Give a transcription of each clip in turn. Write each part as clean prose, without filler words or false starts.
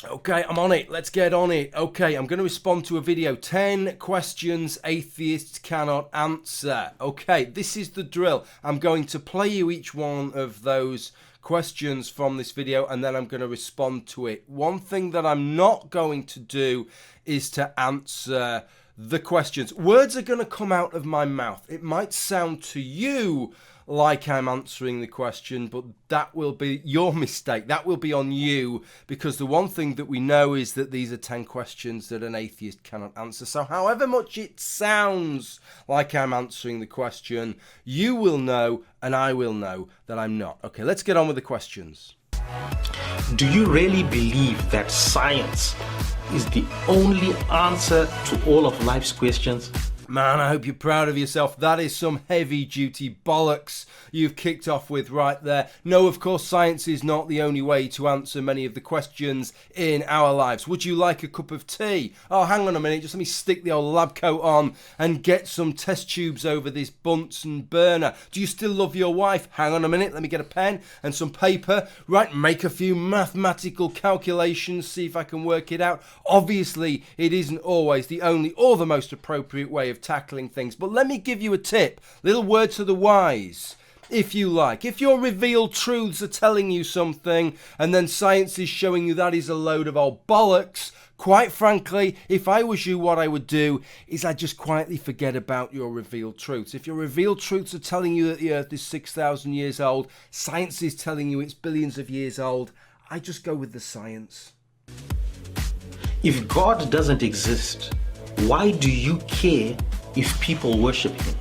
Okay, I'm on it. Let's get on it. Okay, I'm going to respond to a video. 10 questions atheists cannot answer. Okay, this is the drill. I'm going to play you each one of those questions from this video, and then I'm going to respond to it. One thing that I'm not going to do is to answer the questions. Words are going to come out of my mouth. It might sound to you like I'm answering the question, but that will be your mistake. That will be on you, because the one thing that we know is that these are 10 questions that an atheist cannot answer. So however much it sounds like I'm answering the question, you will know and I will know that I'm not. Okay, let's get on with the questions. Do you really believe that science is the only answer to all of life's questions? Man, I hope you're proud of yourself. That is some heavy-duty bollocks you've kicked off with right there. No, of course, science is not the only way to answer many of the questions in our lives. Would you like a cup of tea? Oh, hang on a minute. Just let me stick the old lab coat on and get some test tubes over this Bunsen burner. Do you still love your wife? Hang on a minute. Let me get a pen and some paper. Right, make a few mathematical calculations, see if I can work it out. Obviously, it isn't always the only or the most appropriate way of tackling things, but let me give you a tip, little word to the wise, if you like. If your revealed truths are telling you something and then science is showing you that is a load of old bollocks, quite frankly, if I was you, what I would do is I'd just quietly forget about your revealed truths. If your revealed truths are telling you that the earth is 6,000 years old, science is telling you it's billions of years old, I just go with the science. If God doesn't exist, why do you care if people worship him?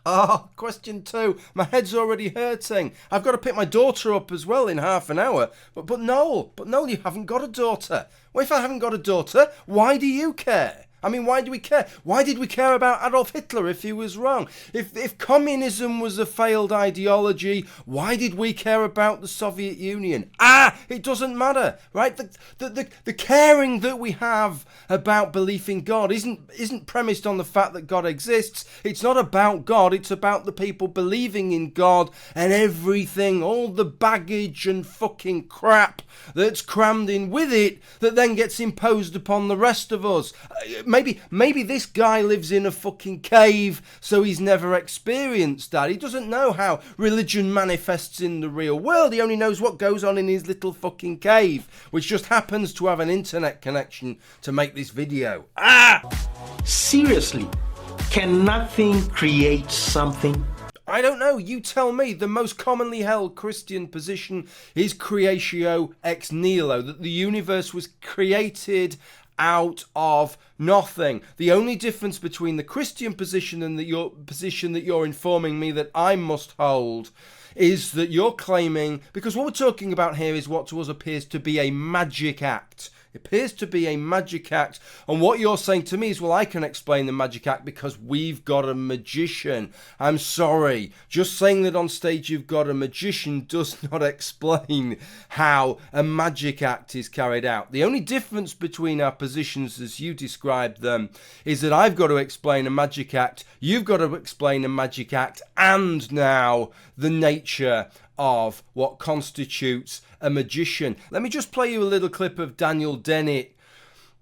Oh, question 2. My head's already hurting. I've got to pick my daughter up as well in half an hour. But Noel, you haven't got a daughter. Well, if I haven't got a daughter, why do you care? I mean, why do we care? Why did we care about Adolf Hitler if he was wrong? If communism was a failed ideology, why did we care about the Soviet Union? It doesn't matter, right? The caring that we have about belief in God isn't premised on the fact that God exists. It's not about God. It's about the people believing in God and everything, all the baggage and fucking crap that's crammed in with it that then gets imposed upon the rest of us. Maybe this guy lives in a fucking cave, so he's never experienced that. He doesn't know how religion manifests in the real world. He only knows what goes on in his little fucking cave, which just happens to have an internet connection to make this video. Seriously, can nothing create something? I don't know, you tell me. The most commonly held Christian position is creatio ex nihilo, that the universe was created out of nothing. The only difference between the Christian position and your position that you're informing me that I must hold is that you're claiming, because what we're talking about here is what to us appears to be a magic act. It appears to be a magic act, and what you're saying to me is, well, I can explain the magic act because we've got a magician. I'm sorry, just saying that on stage you've got a magician does not explain how a magic act is carried out. The only difference between our positions as you described them is that I've got to explain a magic act, you've got to explain a magic act, and now the nature of what constitutes a magician. Let me just play you a little clip of Daniel Dennett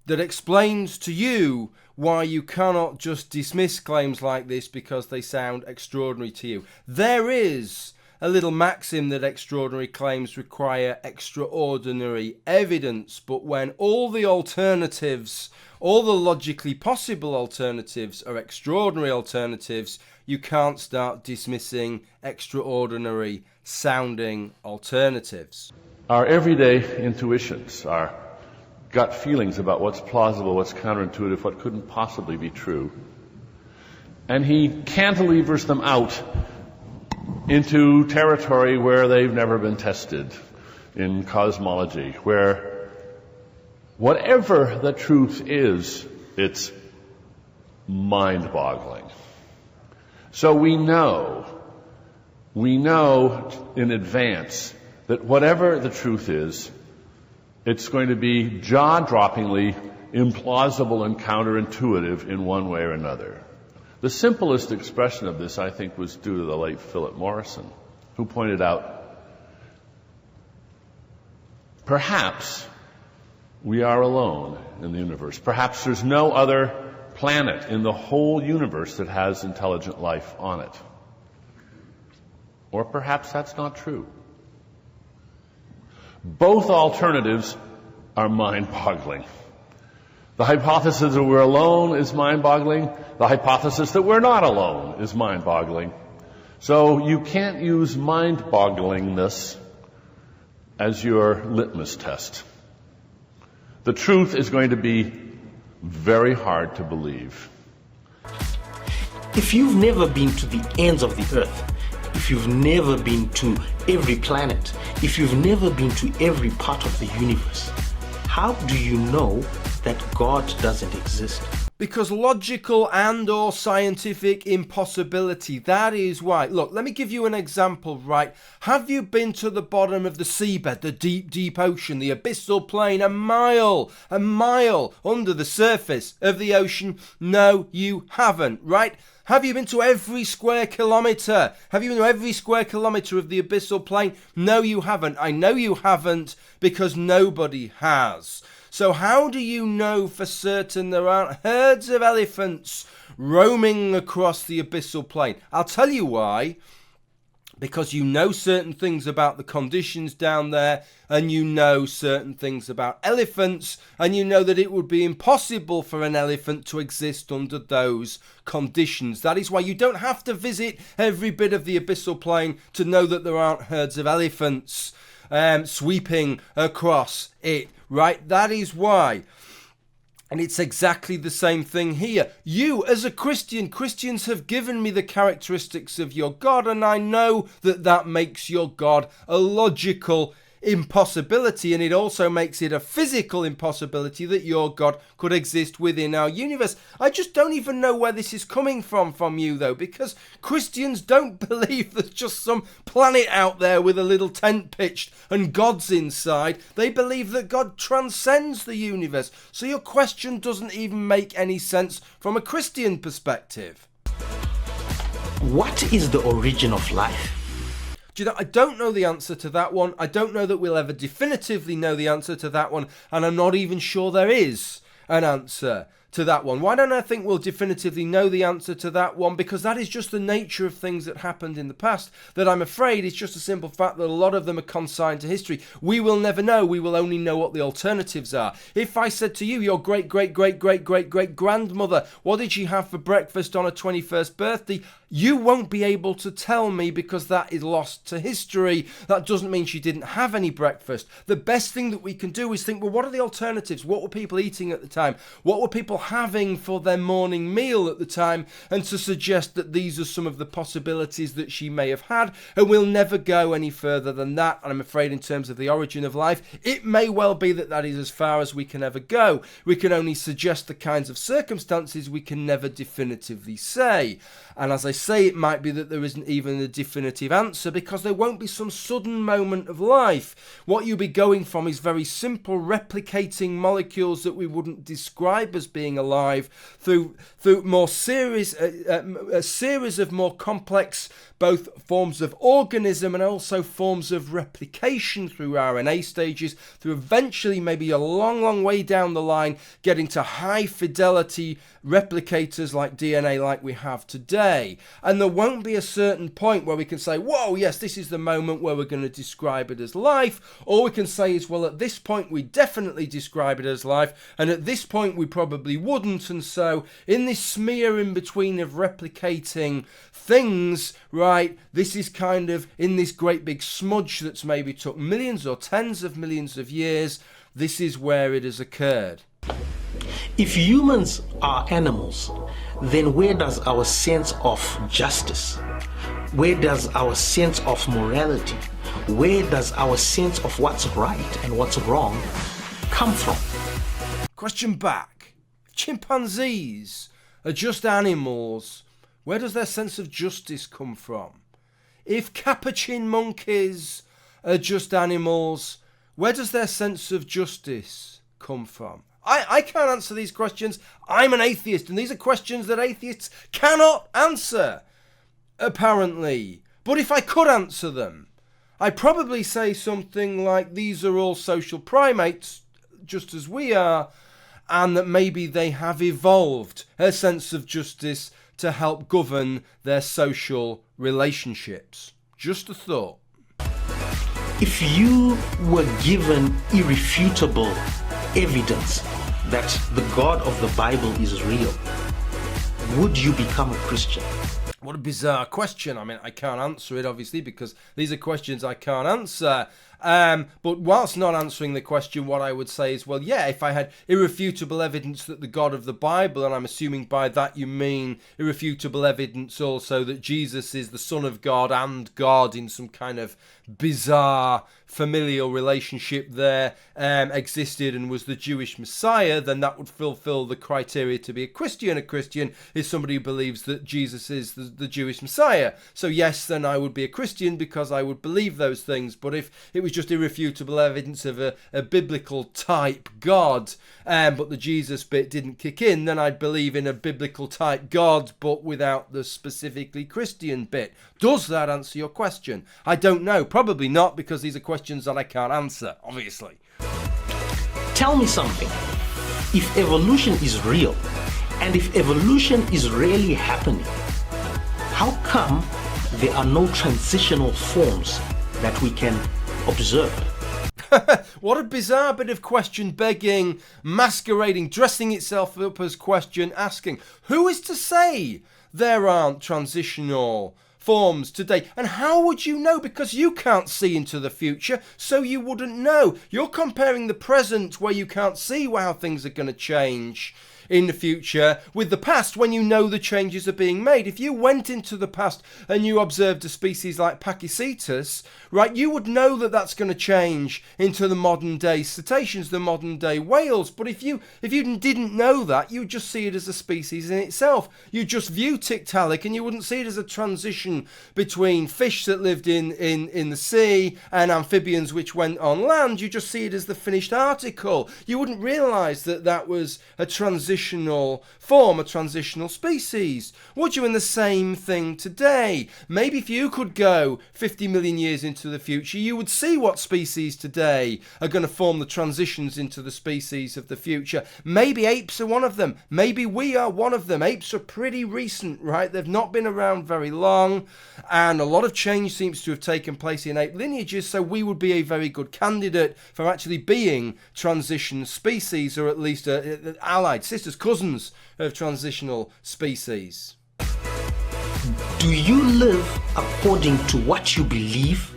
that explains to you why you cannot just dismiss claims like this because they sound extraordinary to you. There is a little maxim that extraordinary claims require extraordinary evidence, but when all the alternatives, all the logically possible alternatives are extraordinary alternatives, you can't start dismissing extraordinary sounding alternatives. Our everyday intuitions, our gut feelings about what's plausible, what's counterintuitive, what couldn't possibly be true. And he cantilevers them out into territory where they've never been tested in cosmology, where whatever the truth is, it's mind-boggling. So we know in advance that whatever the truth is, it's going to be jaw-droppingly implausible and counterintuitive in one way or another. The simplest expression of this, I think, was due to the late Philip Morrison, who pointed out, perhaps we are alone in the universe. Perhaps there's no other planet in the whole universe that has intelligent life on it. Or perhaps that's not true. Both alternatives are mind-boggling. The hypothesis that we're alone is mind-boggling. The hypothesis that we're not alone is mind-boggling. So you can't use mind-bogglingness as your litmus test. The truth is going to be very hard to believe. If you've never been to the ends of the earth, if you've never been to every planet, if you've never been to every part of the universe, how do you know that God doesn't exist? Because logical and or scientific impossibility, that is why. Look, let me give you an example, right? Have you been to the bottom of the seabed, the deep, deep ocean, the abyssal plain, a mile under the surface of the ocean? No, you haven't, right? Have you been to every square kilometre? Have you been to every square kilometre of the abyssal plain? No, you haven't. I know you haven't because nobody has. So how do you know for certain there aren't herds of elephants roaming across the abyssal plain? I'll tell you why. Because you know certain things about the conditions down there, and you know certain things about elephants, and you know that it would be impossible for an elephant to exist under those conditions. That is why you don't have to visit every bit of the abyssal plain to know that there aren't herds of elephants sweeping across it, right? That is why. And it's exactly the same thing here. You, as a Christian, Christians have given me the characteristics of your God, and I know that that makes your God a logical impossibility, and it also makes it a physical impossibility that your God could exist within our universe. I just don't even know where this is coming from you, though, because Christians don't believe there's just some planet out there with a little tent pitched and God's inside. They believe that God transcends the universe. So your question doesn't even make any sense from a Christian perspective. What is the origin of life? Do you know, I don't know the answer to that one. I don't know that we'll ever definitively know the answer to that one, and I'm not even sure there is an answer to that one. Why don't I think we'll definitively know the answer to that one? Because that is just the nature of things that happened in the past, that I'm afraid it's just a simple fact that a lot of them are consigned to history. We will never know. We will only know what the alternatives are. If I said to you, your great-great-great-great-great-great-grandmother, what did she have for breakfast on her 21st birthday? You won't be able to tell me because that is lost to history. That doesn't mean she didn't have any breakfast. The best thing that we can do is think, well, what are the alternatives? What were people eating at the time? What were people having for their morning meal at the time? And to suggest that these are some of the possibilities that she may have had. And we'll never go any further than that. And I'm afraid in terms of the origin of life, it may well be that that is as far as we can ever go. We can only suggest the kinds of circumstances. We can never definitively say. And as I say, it might be that there isn't even a definitive answer because there won't be some sudden moment of life. What you'll be going from is very simple replicating molecules that we wouldn't describe as being alive through more a series of more complex both forms of organism and also forms of replication through RNA stages, through eventually maybe a long way down the line getting to high fidelity replicators like DNA like we have today. And there won't be a certain point where we can say, whoa, yes, this is the moment where we're going to describe it as life. All we can say is, well, at this point we definitely describe it as life, and at this point we probably wouldn't. And so in this smear in between of replicating things, right, this is kind of in this great big smudge that's maybe took millions or tens of millions of years, this is where it has occurred. If humans are animals, then where does our sense of justice, where does our sense of morality, where does our sense of what's right and what's wrong come from? Question back. If chimpanzees are just animals, where does their sense of justice come from? If capuchin monkeys are just animals, where does their sense of justice come from? I can't answer these questions. I'm an atheist, and these are questions that atheists cannot answer, apparently. But if I could answer them, I'd probably say something like, these are all social primates, just as we are, and that maybe they have evolved a sense of justice to help govern their social relationships. Just a thought. If you were given irrefutable evidence that the God of the Bible is real, would you become a Christian? What a bizarre question. I mean, I can't answer it, obviously, because these are questions I can't answer. But whilst not answering the question, what I would say is, well, yeah, if I had irrefutable evidence that the God of the Bible, and I'm assuming by that you mean irrefutable evidence also that Jesus is the Son of God and God in some kind of bizarre familial relationship there, existed and was the Jewish Messiah, then that would fulfill the criteria to be a Christian. A Christian is somebody who believes that Jesus is the Jewish Messiah. So yes, then I would be a Christian because I would believe those things. But if it was just irrefutable evidence of a biblical type God, but the Jesus bit didn't kick in, then I'd believe in a biblical type God, but without the specifically Christian bit. Does that answer your question? I don't know. Probably not, because these are questions that I can't answer, obviously. Tell me something. If evolution is real, and if evolution is really happening, how come there are no transitional forms that we can observe? What a bizarre bit of question begging, masquerading, dressing itself up as question asking. Who is to say there aren't transitional forms today? And how would you know? Because you can't see into the future, so you wouldn't know. You're comparing the present, where you can't see how things are going to change in the future, with the past, when you know the changes are being made. If you went into the past and you observed a species like Pachycetus, right, you would know that that's going to change into the modern day cetaceans, the modern day whales. But if you didn't know that, you'd just see it as a species in itself. You'd just view Tiktaalik and you wouldn't see it as a transition between fish that lived in the sea and amphibians which went on land. You just see it as the finished article. You wouldn't realise that that was a transitional form, a transitional species. Would you? In the same thing today. Maybe if you could go 50 million years into the future, you would see what species today are going to form the transitions into the species of the future. Maybe apes are one of them. Maybe we are one of them. Apes are pretty recent, right? They've not been around very long, and a lot of change seems to have taken place in ape lineages, so we would be a very good candidate for actually being transition species, or at least allied sisters, cousins of transitional species. Do you live according to what you believe,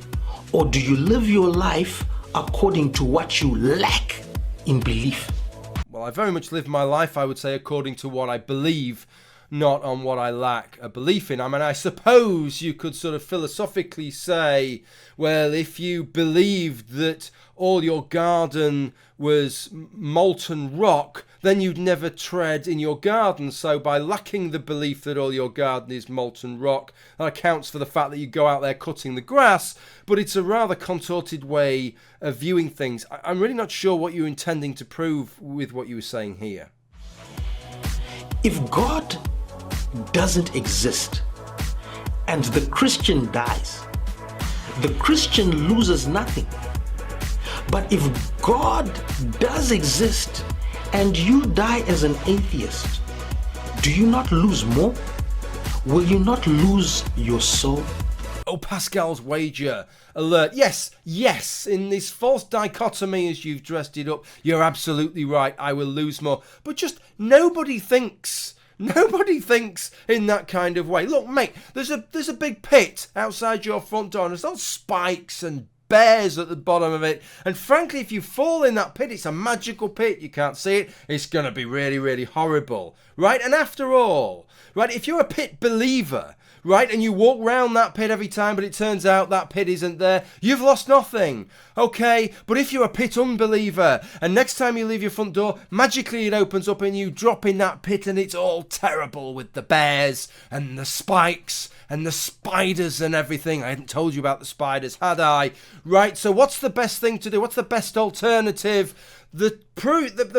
or do you live your life according to what you lack in belief? Well, I very much live my life, I would say, according to what I believe, not on what I lack a belief in. I mean, I suppose you could sort of philosophically say, well, if you believed that all your garden was molten rock, then you'd never tread in your garden. So by lacking the belief that all your garden is molten rock, that accounts for the fact that you go out there cutting the grass. But it's a rather contorted way of viewing things. I'm really not sure what you're intending to prove with what you were saying here. If God doesn't exist and the Christian dies, the Christian loses nothing. But if God does exist and you die as an atheist, do you not lose more? Will you not lose your soul? Oh, Pascal's wager. Alert. Yes, in this false dichotomy as you've dressed it up, you're absolutely right. I will lose more. But just nobody thinks in that kind of way. Look, mate, there's a big pit outside your front door, and there's all spikes and bears at the bottom of it, and frankly, if you fall in that pit, it's a magical pit, you can't see it, it's going to be really, really horrible, right? And after all, right, if you're a pit believer, right, and you walk round that pit every time, but it turns out that pit isn't there, you've lost nothing, okay? But if you're a pit unbeliever, and next time you leave your front door, magically it opens up and you drop in that pit and it's all terrible with the bears and the spikes and the spiders and everything. I hadn't told you about the spiders, had I? Right, so what's the best thing to do? What's the best alternative? the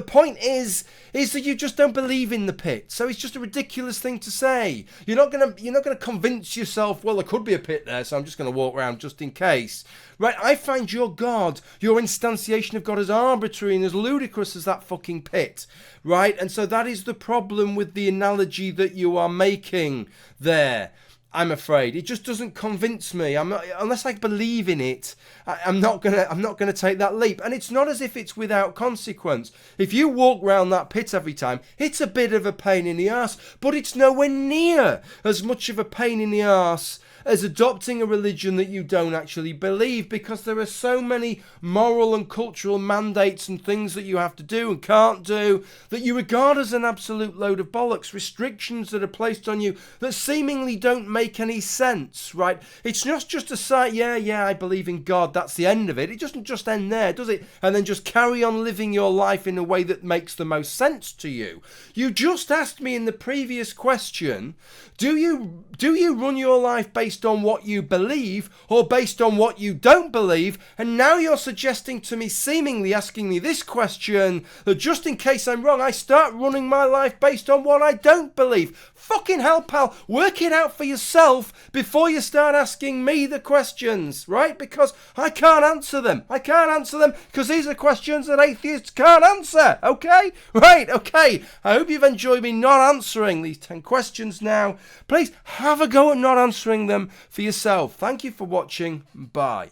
point is that you just don't believe in the pit. So it's just a ridiculous thing to say. You're not gonna convince yourself, well, there could be a pit there, so I'm just gonna walk around just in case. Right? I find your God, your instantiation of God, as arbitrary and as ludicrous as that fucking pit. Right? And so that is the problem with the analogy that you are making there. I'm afraid it just doesn't convince me. Unless I believe in it, I'm not gonna take that leap. And it's not as if it's without consequence. If you walk round that pit every time, it's a bit of a pain in the arse, but it's nowhere near as much of a pain in the arse as adopting a religion that you don't actually believe, because there are so many moral and cultural mandates and things that you have to do and can't do that you regard as an absolute load of bollocks, restrictions that are placed on you that seemingly don't make any sense, right? It's not just a say, yeah, I believe in God, that's the end of it. It doesn't just end there, does it? And then just carry on living your life in a way that makes the most sense to you. You just asked me in the previous question, do you run your life based on what you believe or based on what you don't believe? And now you're suggesting to me, seemingly asking me this question, that just in case I'm wrong, I start running my life based on what I don't believe. Fucking hell, pal, work it out for yourself before you start asking me the questions, right? Because I can't answer them. I can't answer them because these are questions that atheists can't answer, okay? Right, okay. I hope you've enjoyed me not answering these 10 questions now. Please have a go at not answering them for yourself. Thank you for watching. Bye.